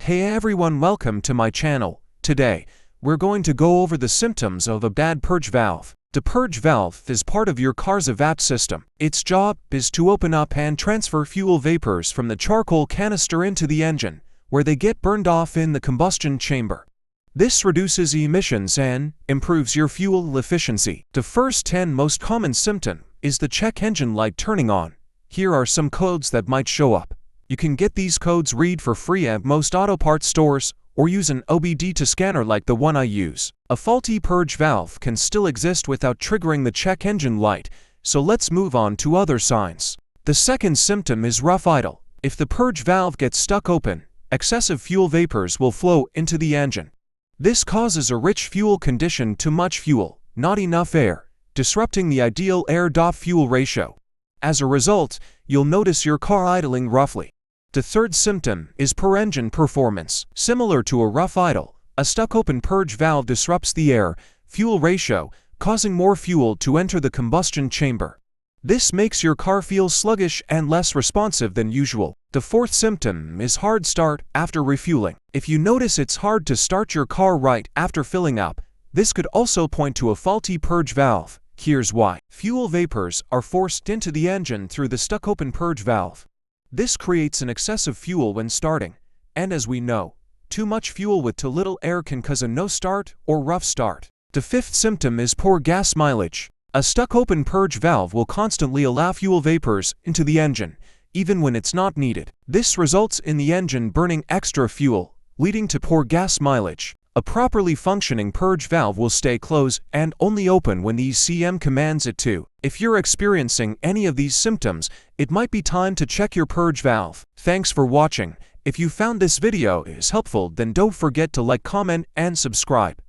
Hey everyone, welcome to my channel. Today, we're going to go over the symptoms of a bad purge valve. The purge valve is part of your car's evap system. Its job is to open up and transfer fuel vapors from the charcoal canister into the engine, where they get burned off in the combustion chamber. This reduces emissions and improves your fuel efficiency. The first 10 most common symptom is the check engine light turning on. Here are some codes that might show up. You can get these codes read for free at most auto parts stores, or use an OBD2 scanner like the one I use. A faulty purge valve can still exist without triggering the check engine light, so let's move on to other signs. The second symptom is rough idle. If the purge valve gets stuck open, excessive fuel vapors will flow into the engine. This causes a rich fuel condition, too much fuel, not enough air, disrupting the ideal air-fuel ratio. As a result, you'll notice your car idling roughly. The third symptom is poor engine performance. Similar to a rough idle, a stuck-open purge valve disrupts the air-fuel ratio, causing more fuel to enter the combustion chamber. This makes your car feel sluggish and less responsive than usual. The fourth symptom is hard start after refueling. If you notice it's hard to start your car right after filling up, this could also point to a faulty purge valve. Here's why. Fuel vapors are forced into the engine through the stuck-open purge valve. This creates an excessive fuel when starting, and as we know, too much fuel with too little air can cause a no start or rough start. The fifth symptom is poor gas mileage. A stuck-open purge valve will constantly allow fuel vapors into the engine, even when it's not needed. This results in the engine burning extra fuel, leading to poor gas mileage. A properly functioning purge valve will stay closed and only open when the ECM commands it to. If you're experiencing any of these symptoms, it might be time to check your purge valve. Thanks for watching. If you found this video is helpful, then don't forget to like, comment, and subscribe.